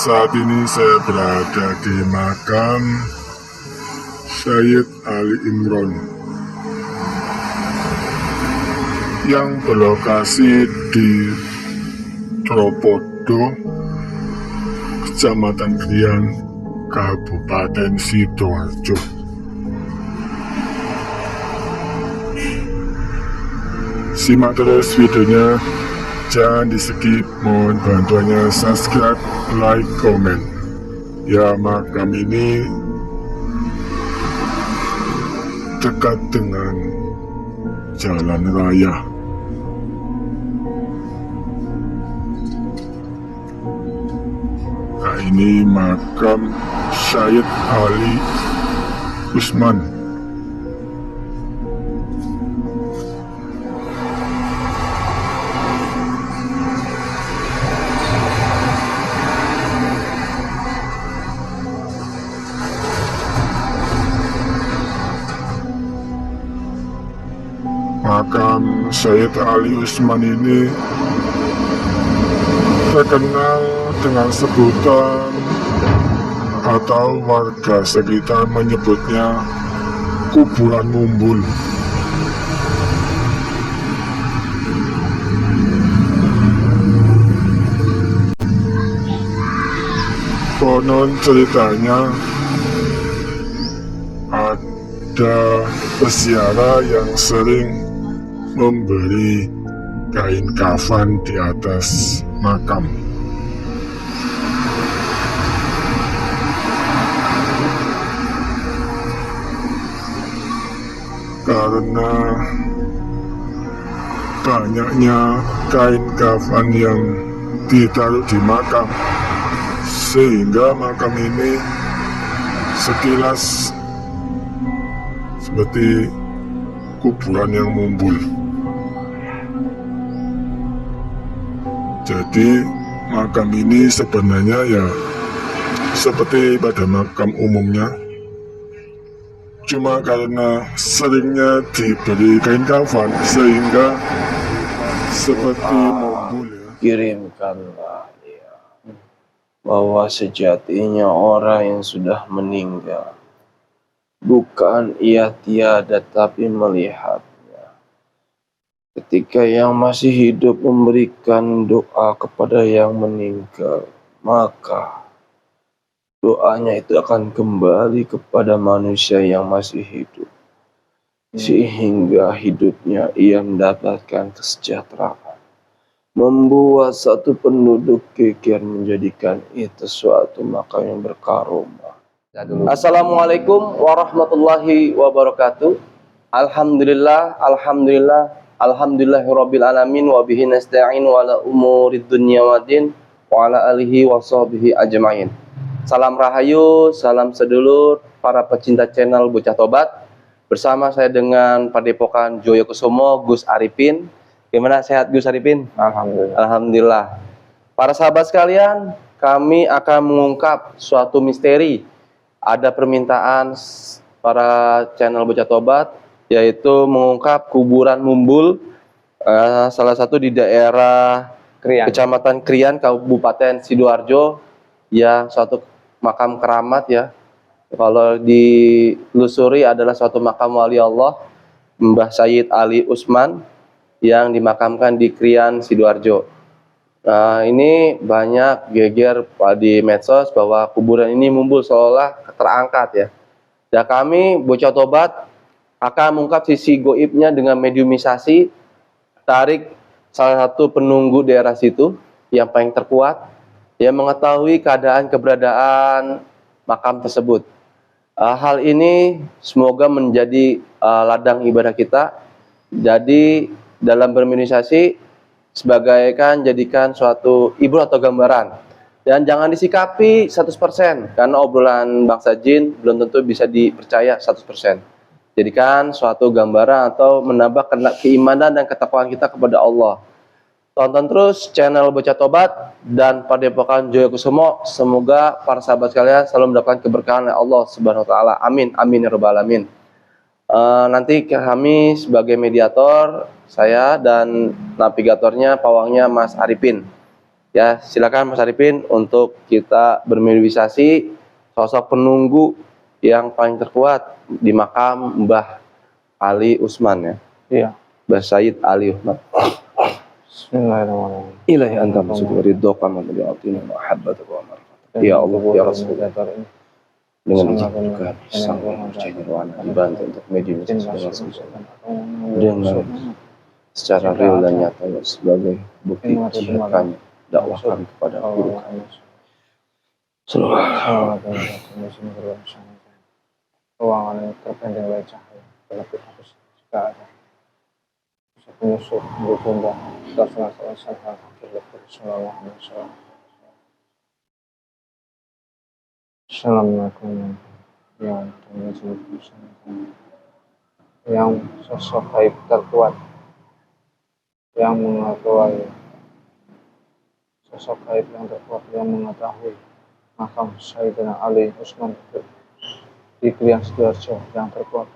Saat ini saya berada di makam Sayyid Ali Imron yang berlokasi di Tropodo, Kecamatan Krian, Kabupaten Sidoarjo. Simak terus videonya, jangan di skip, mohon bantuannya subscribe, like, komen. Ya, makam ini dekat dengan jalan raya. Nah, ini makam Sayyid Ali Usman. Makam Sayyid Ali Usman ini terkenal dengan sebutan atau warga sekitar menyebutnya kuburan mumbul. Konon ceritanya ada peziarah yang sering memberi kain kafan di atas makam. Karena banyaknya kain kafan yang ditaruh di makam, sehingga makam ini sekilas seperti kuburan yang mumbul. Jadi makam ini sebenarnya ya seperti pada makam umumnya, cuma karena seringnya diberi kain kafan sehingga seperti mumbul ya. Kirimkanlah dia, bahwa sejatinya orang yang sudah meninggal bukan ia tiada tapi melihatnya. Ketika yang masih hidup memberikan doa kepada yang meninggal, maka doanya itu akan kembali kepada manusia yang masih hidup, sehingga hidupnya ia mendapatkan kesejahteraan, membuat satu penduduk geger menjadikan itu suatu makam yang berkaromah. Assalamualaikum warahmatullahi wabarakatuh. Alhamdulillah, alhamdulillahirabbil alamin, wa bihi nasta'in wa ala umurid dunya waddin wa ala alihi wa sahbihi ajmain. Salam rahayu, salam sedulur para pecinta channel Bocah Tobat. Bersama saya dengan Padepokan Joyokusumo, Gus Arifin. Gimana, sehat Gus Arifin? Alhamdulillah. Alhamdulillah. Para sahabat sekalian, kami akan mengungkap suatu misteri. Ada permintaan para channel Bocah Tobat, yaitu mengungkap kuburan mumbul, salah satu di daerah Krian. Kecamatan Krian, Kabupaten Sidoarjo, yang suatu makam keramat ya. Kalau dilusuri adalah suatu makam wali Allah, Mbah Sayyid Ali Usman, yang dimakamkan di Krian, Sidoarjo. Nah, ini banyak geger di medsos bahwa kuburan ini mumbul seolah terangkat ya. Dan kami Bocah Tobat akan mengungkap sisi goibnya dengan mediumisasi, tarik salah satu penunggu daerah situ yang paling terkuat, yang mengetahui keadaan keberadaan makam tersebut. Hal ini semoga menjadi ladang ibadah kita. Jadi dalam bermediumisasi sebagaikan jadikan suatu ibu atau gambaran, dan jangan disikapi 100%, karena obrolan bangsa jin belum tentu bisa dipercaya 100%. Jadikan suatu gambaran atau menambah keimanan dan ketakwaan kita kepada Allah. Tonton terus channel Bocah Tobat dan Padepokan Joyokusumo. Semoga para sahabat sekalian selalu mendapatkan keberkahan oleh Allah Subhanahu wa taala. Amin amin ya rabbal alamin. Nanti kami sebagai mediator, saya dan navigatornya pawangnya Mas Arifin. Ya, silakan Mas Arifin untuk kita bermeditasi sosok penunggu yang paling terkuat di makam Mbah Ali Usman ya. Iya. Mbah Sayyid Ali Usman. Bismillahirrahmanirrahim. Ilahi anta bersyukur ridhoka man bi'atina mahabbatuka wa marifatuka. Ya Allah, ya Rasul. Dengan izin kami sang percaya ruangan dibantu untuk medium dengan secara real dan nyata sebagai bukti jihad kami dakwah kami kepada guru kami. Ruangan ini terpending oleh cahaya, terlebih harus jika ada penyusup berjumlah Assalamualaikum yang sosok gaib terkuat yang mengetahui sosok gaib yang terkuat yang mengetahui makam Sayyidina Ali Usman di Krian Sidoarjo yang terkuat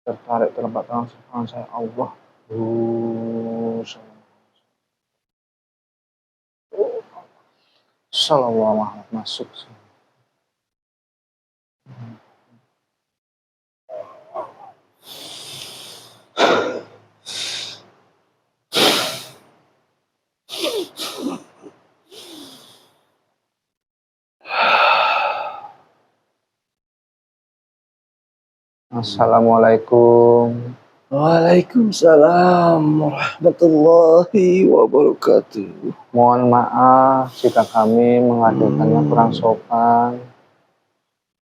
tertarik telapak tangan saya Allah Sallallahu masuk. Assalamualaikum. Waalaikumsalam warahmatullahi wabarakatuh. Mohon maaf jika kami mengadukannya kurang sopan.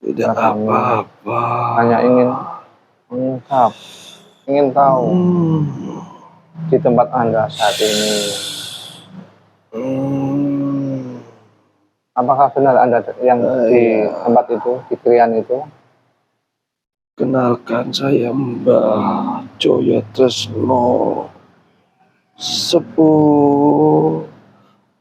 Tidak apa-apa. Hanya ingin mengungkap, ingin tahu di tempat Anda saat ini. Apakah benar Anda yang di tempat itu, di Krian itu? Kenalkan, saya Mbah Joyo Tresno, sepuh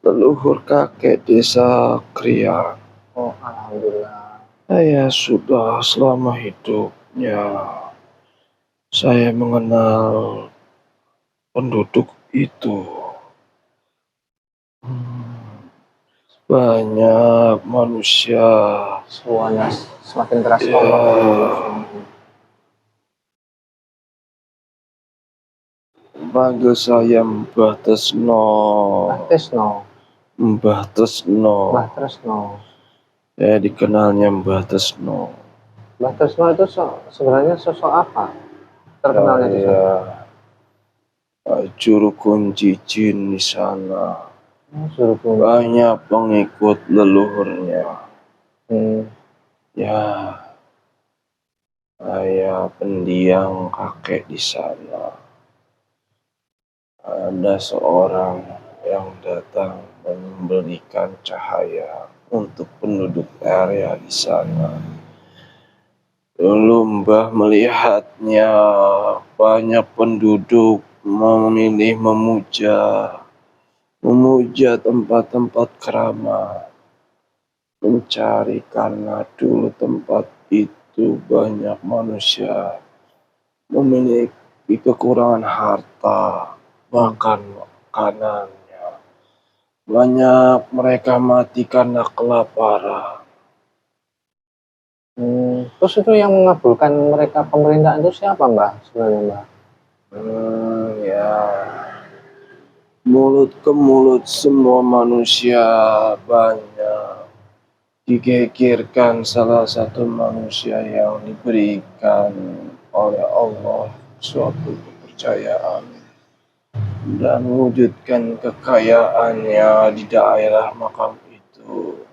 leluhur kakek desa Krian. Oh, alhamdulillah. Saya sudah selama hidupnya saya mengenal penduduk itu. Banyak manusia. Semuanya semakin keras Allah. Panggil saya Mbah Tresno. Mbah Tresno. Mbah Tresno. Mbah Tresno. Saya dikenalnya Mbah Tresno. Mbah Tresno itu sebenarnya sosok apa? Terkenalnya di sana. Juru kunci jin di sana. Banyak pengikut leluhurnya. Ya, saya pendiam kakek di sana. Ada seorang yang datang memberikan cahaya untuk penduduk area di sana. Dulu Mbah melihatnya banyak penduduk memilih memuja tempat-tempat keramat, mencari karena dulu tempat itu banyak manusia memiliki kekurangan harta, bahkan makanannya. Banyak mereka mati karena kelaparan. Terus itu yang mengabulkan mereka pemerintahan itu siapa Mbah sebenarnya Mbah? Ya, mulut ke mulut semua manusia banyak digegerkan salah satu manusia yang diberikan oleh Allah suatu kepercayaan dan mewujudkan kekayaannya di daerah makam itu.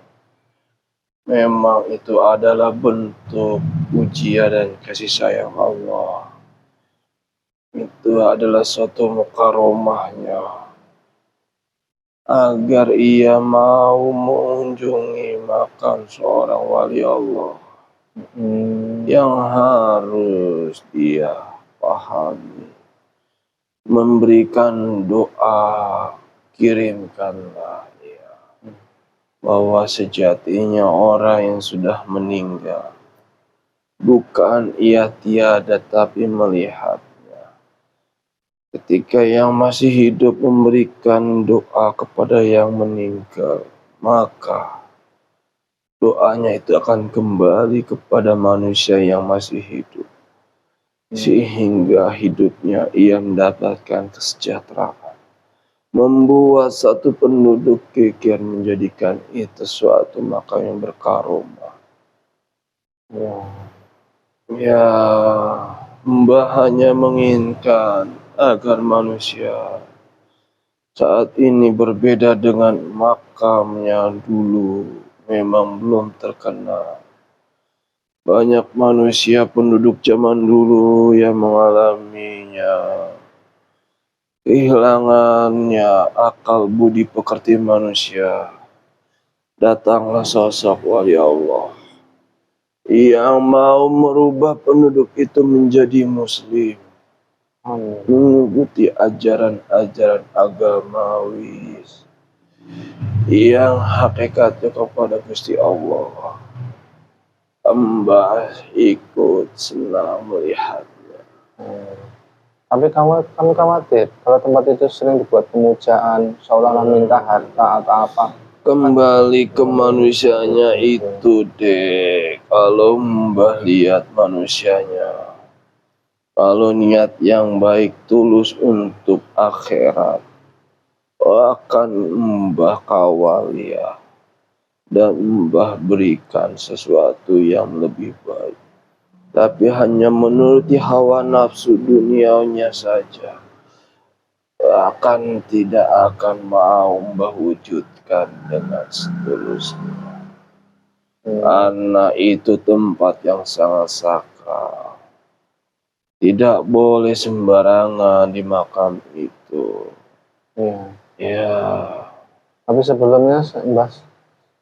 Memang itu adalah bentuk ujian dan kasih sayang Allah. Itu adalah suatu mukaromahnya agar ia mau mengunjungi makam seorang wali Allah yang harus dia pahami, memberikan doa, kirimkanlah dia bahwa sejatinya orang yang sudah meninggal bukan ia tiada tapi melihat. Ketika yang masih hidup memberikan doa kepada yang meninggal, maka doanya itu akan kembali kepada manusia yang masih hidup. Sehingga hidupnya ia mendapatkan kesejahteraan. Membuat satu penduduk kikir menjadikan itu suatu makam yang berkaromah. Ya. Ya, Mbah hanya menginginkan agar manusia saat ini berbeda dengan makamnya dulu memang belum terkenal. Banyak manusia penduduk zaman dulu yang mengalaminya. Kehilangannya akal budi pekerti manusia. Datanglah sosok wali Allah yang mau merubah penduduk itu menjadi muslim, Amin. mengikuti ajaran-ajaran agamawi yang hakikatnya kepada Gusti Allah. Mbah ikut senang melihatnya. Tapi kami khawatir kalau tempat itu sering dibuat pemujaan seolah-olah minta harta atau apa. Kembali ke manusianya itu, Dek. Kalau Mbah lihat manusianya, kalau niat yang baik tulus untuk akhirat, akan Mbah kawal ya, dan Mbah berikan sesuatu yang lebih baik. Tapi hanya menuruti hawa nafsu dunianya saja, tidak akan mau Mbah wujudkan dengan setulusnya. Karena itu tempat yang sangat sakral. Tidak boleh sembarangan di makam itu. Iya. Ya, Tapi sebelumnya, Mbak,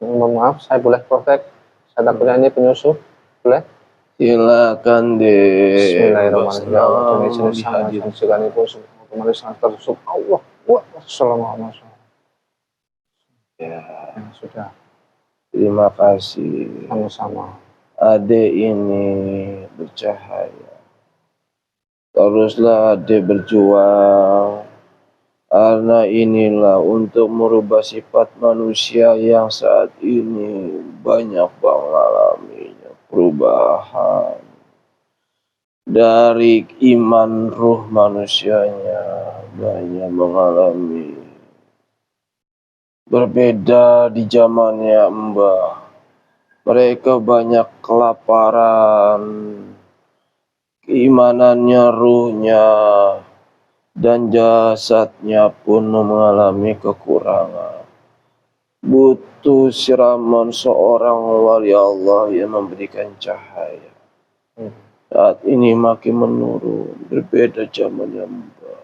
mohon maaf, saya boleh protek? Saya takutnya ini penyusup. Boleh? silakan deh. Bismillahirrahmanirrahim. Ya Allah, dengan izin sama dan segala itu otomatis sangat tersub. Allah. Wassalamualaikum. Ya, Ya, sudah. terima kasih. Sama-sama. Adek ini bercahaya. Teruslah adek berjuang. Karena inilah untuk merubah sifat manusia yang saat ini banyak mengalaminya perubahan. Dari iman ruh manusianya banyak mengalami berbeda di zamannya Mbah. Mereka banyak kelaparan, keimanannya, ruhnya, dan jasadnya pun mengalami kekurangan. Butuh siraman seorang wali Allah yang memberikan cahaya. Saat ini makin menurun, berbeda zamannya Mbah.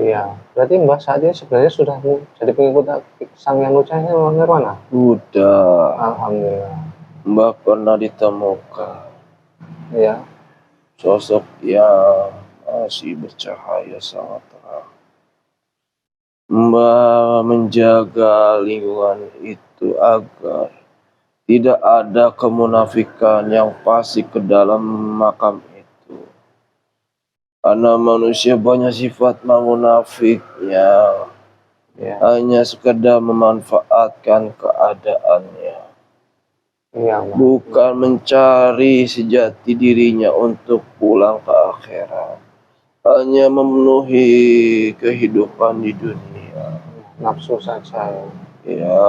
Iya. Berarti Mbak saat ini sebenarnya sudah jadi pengikut Sang Yang Mulia Nirwana? Sudah, Alhamdulillah. Mbah pernah ditemukan Iya. sosok yang masih bercahaya sangat terang. Mbah menjaga lingkungan itu agar tidak ada kemunafikan yang fasik ke dalam makam itu. Karena manusia banyak sifat munafiknya, hanya sekedar memanfaatkan keadaannya. Iya, Mbak. Bukan mencari sejati dirinya untuk pulang ke akhirat. Hanya memenuhi kehidupan di dunia. Nafsu saja ya. Ya,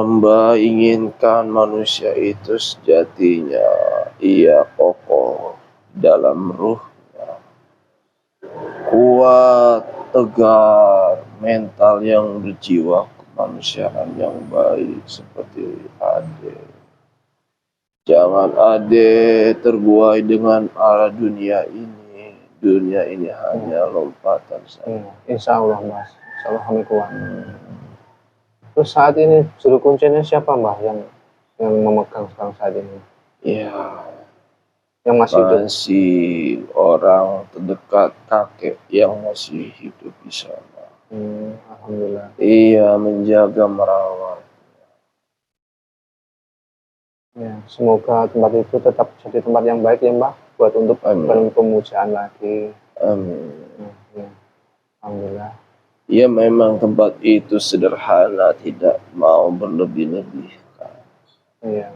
Mbah inginkan manusia itu sejatinya ia kokoh dalam ruhnya, kuat, tegar, mental yang berjiwa kemanusiaan yang baik seperti Ade. Jangan Ade terbuai dengan arah dunia ini. Dunia ini hanya lompatan saja. Insya Allah, Mas. Insya Allah kami kuat. Terus saat ini juru kuncinya siapa, Mbak, yang memegang sekarang saat ini? Ya, Yang masih hidup? masih orang terdekat kakek yang masih hidup di sana. Alhamdulillah. Ia menjaga merawat. Ya, semoga tempat itu tetap jadi tempat yang baik ya, Mbak, dibuat untuk Amin. pemujaan lagi. Amin. Ya. Alhamdulillah. Ya memang tempat itu sederhana, tidak mau berlebih-lebih. Iya.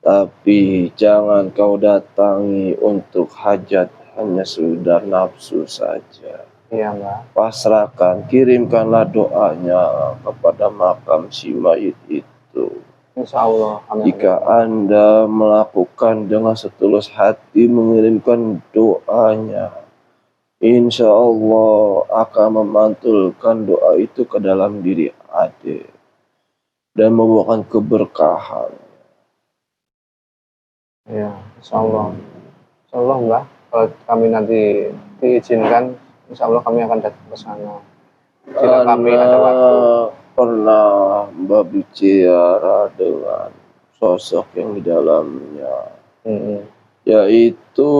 Tapi jangan kau datangi untuk hajat, hanya sekedar nafsu saja. Iya, Mbah. Pasrahkan, kirimkanlah doanya kepada makam si mayit itu. Insya Allah. Amin. Jika Anda melakukan dengan setulus hati, mengirimkan doanya, insya Allah akan memantulkan doa itu ke dalam diri adik dan membawakan keberkahan. Iya, insya Allah. Insya Allah, Mbah. Kalau kami nanti diizinkan, insya Allah kami akan datang ke sana. Jika kami ada waktu. Pernah Mbak bicara dengan sosok yang di dalamnya, yaitu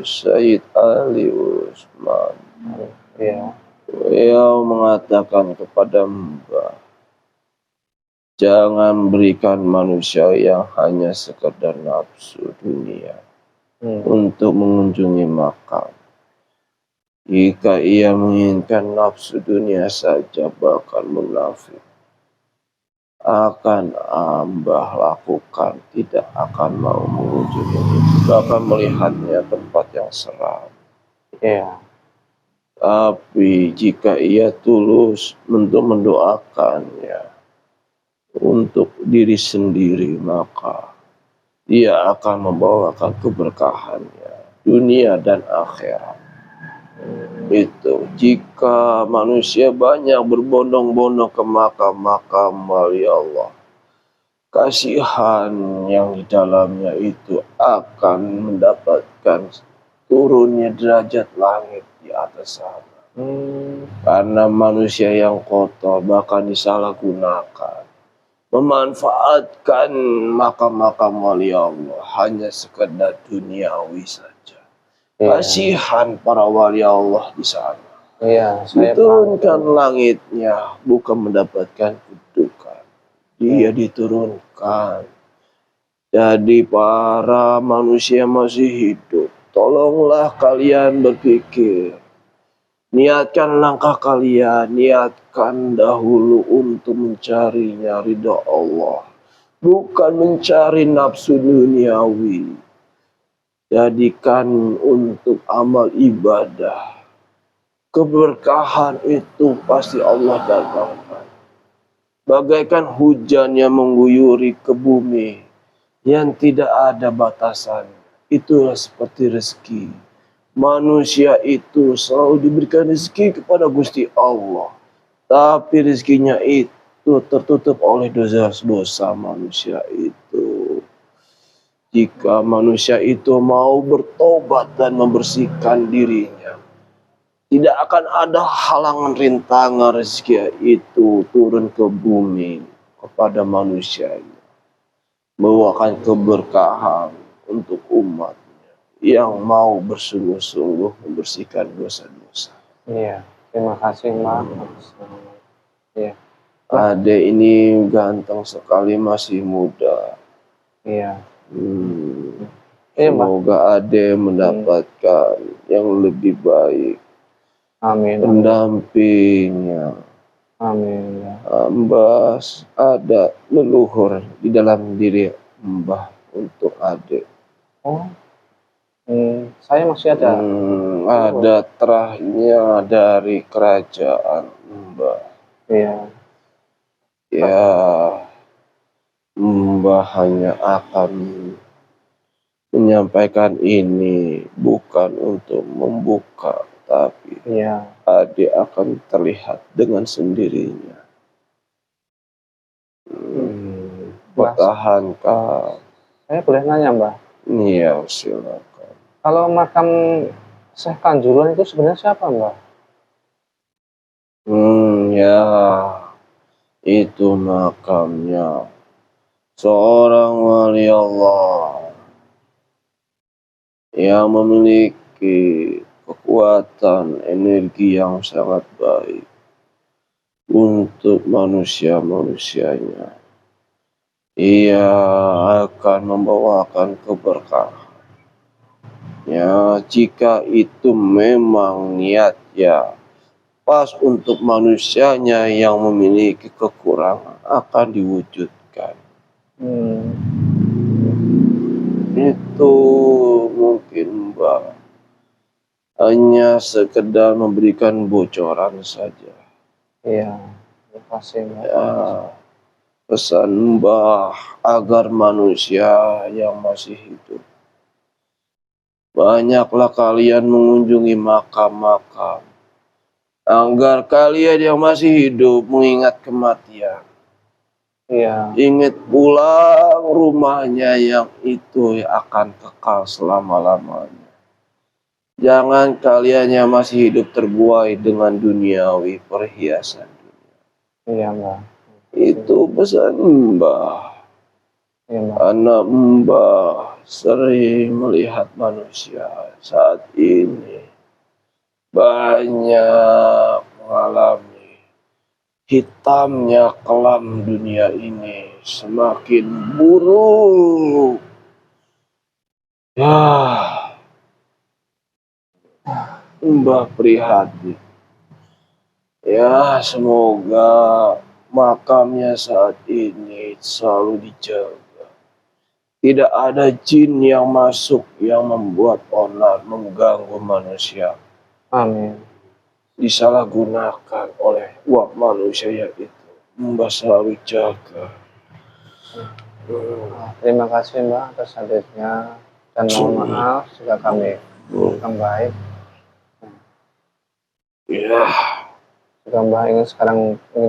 Sayyid Ali Usman. Iya. Beliau mengatakan kepada Mbak, jangan berikan manusia yang hanya sekedar nafsu dunia untuk mengunjungi makam. Jika ia menginginkan nafsu dunia saja, bahkan munafik, akan Mbah lakukan, tidak akan mau mengunjungi, bahkan melihatnya tempat yang seram. Iya. Tapi jika ia tulus untuk mendoakannya untuk diri sendiri, maka dia akan membawakan keberkahannya dunia dan akhirat. Itu jika manusia banyak berbondong-bondong ke makam-makam wali Allah, kasihan yang di dalamnya itu akan mendapatkan turunnya derajat langit di atas sana. Karena manusia yang kotor bahkan disalahgunakan, memanfaatkan makam-makam wali Allah hanya sekedar duniawi saja. Kasihan para wali Allah di sana. Iya, saya Diturunkan langitnya bukan mendapatkan kedudukan. Dia diturunkan. Jadi para manusia masih hidup, tolonglah kalian berpikir. Niatkan langkah kalian, niatkan dahulu untuk mencarinya ridha Allah, bukan mencari nafsu duniawi. Jadikan untuk amal ibadah. Keberkahan itu pasti Allah datangkan. Bagaikan hujan yang mengguyuri ke bumi yang tidak ada batasan. Itulah seperti rezeki. Manusia itu selalu diberikan rezeki kepada Gusti Allah, tapi rezekinya itu tertutup oleh dosa-dosa manusia itu. Jika manusia itu mau bertobat dan membersihkan dirinya, tidak akan ada halangan rintangan rezeki itu turun ke bumi kepada manusia, membawakan keberkahan untuk umatnya yang mau bersungguh-sungguh membersihkan dosa-dosa. Iya, terima kasih, Mbak. Iya. Adek ini ganteng sekali, masih muda. Iya. Semoga Ade mendapatkan yang lebih baik. Amin. Pendampingnya. Amin. Mbah ada leluhur di dalam diri Mbah untuk Ade. Oh, saya masih ada. Ada terahnya dari kerajaan Mbah. Iya. Ya, Mbah hanya akan menyampaikan ini bukan untuk membuka, tapi Ade akan terlihat dengan sendirinya. Pertahankan. Saya boleh nanya, Mbah? Iya, silakan. Kalau makam Syekh Kanjuruhan itu sebenarnya siapa, Mbah? Ya, itu makamnya seorang wali Allah yang memiliki kekuatan energi yang sangat baik untuk manusia-manusianya. Ia akan membawakan keberkahan Ya, jika itu memang niatnya pas untuk manusianya yang memiliki kekurangan akan diwujudkan. Itu mungkin Mbak hanya sekedar memberikan bocoran saja. Iya, terima kasih Mbak. Ya, pesan Mbah agar manusia yang masih hidup banyaklah kalian mengunjungi makam-makam agar kalian yang masih hidup mengingat kematian. Iya, Ingat pulang rumahnya yang itu akan kekal selama-lamanya. Jangan kalian yang masih hidup terbuai dengan duniawi perhiasan. iya Mbak. Itu pesan Mbah. Iya Mbak. Anak Mbah sering melihat manusia saat ini banyak mengalami hitamnya kelam dunia ini semakin buruk. Ya, Mbah prihatin. Ya, semoga makamnya saat ini selalu dijaga. Tidak ada jin yang masuk yang membuat onar mengganggu manusia. Amin. Disalahgunakan oleh uang manusia itu. Mbah selalu jaga. Terima kasih Mbak atas hadirnya dan mohon maaf jika kami kurang baik. Ya, Jika Mbak ingin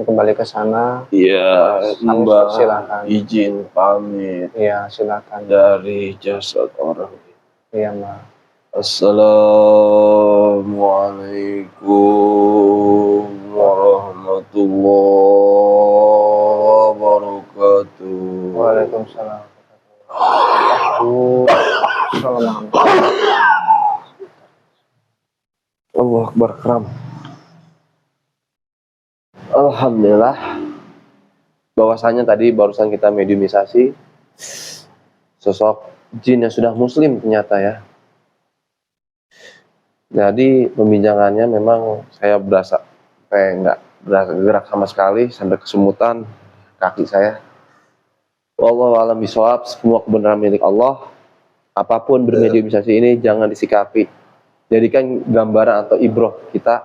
kembali ke sana, ya, Kami Mbah silakan. izin pamit iya silakan. dari jasad orang. Iya Mbak. Assalamualaikum warahmatullahi wabarakatuh. Waalaikumsalam. Assalamualaikum. Allah Akbar Kram. Alhamdulillah bahwasanya tadi barusan kita mediumisasi sosok jin yang sudah muslim ternyata ya. Jadi pembincangannya memang saya berasa kayak nggak gerak sama sekali sampai kesemutan kaki saya. Wallahu a'lam bishawab, semua kebenaran milik Allah. Apapun bermediumisasi ini jangan disikapi. Jadikan gambaran atau ibroh kita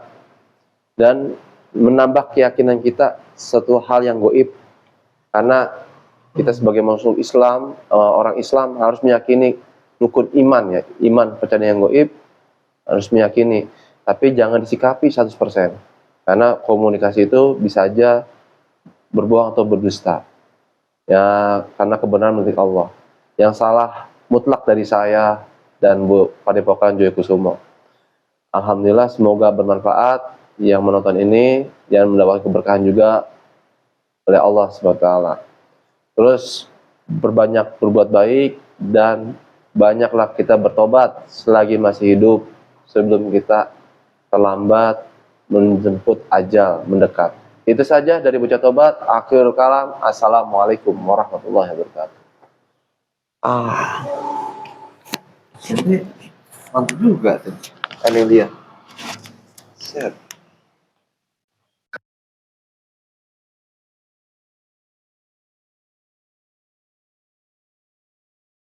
dan menambah keyakinan kita suatu hal yang goib, karena kita sebagai manusia Islam, orang Islam harus meyakini rukun iman ya, iman percaya yang goib harus meyakini, tapi jangan disikapi 100%, karena komunikasi itu bisa aja berbohong atau berdusta ya, karena kebenaran milik Allah. Yang salah mutlak dari saya dan Bu Padepokan Joyo Kusumo. Alhamdulillah semoga bermanfaat yang menonton ini dan mendapat keberkahan juga oleh Allah SWT. Terus berbanyak berbuat baik dan banyaklah kita bertobat selagi masih hidup sebelum kita terlambat menjemput ajal mendekat. Itu saja dari Bocah Tobat. Akhirul kalam. Assalamualaikum warahmatullahi wabarakatuh. Ini mantap juga tuh. Ini dia. Set.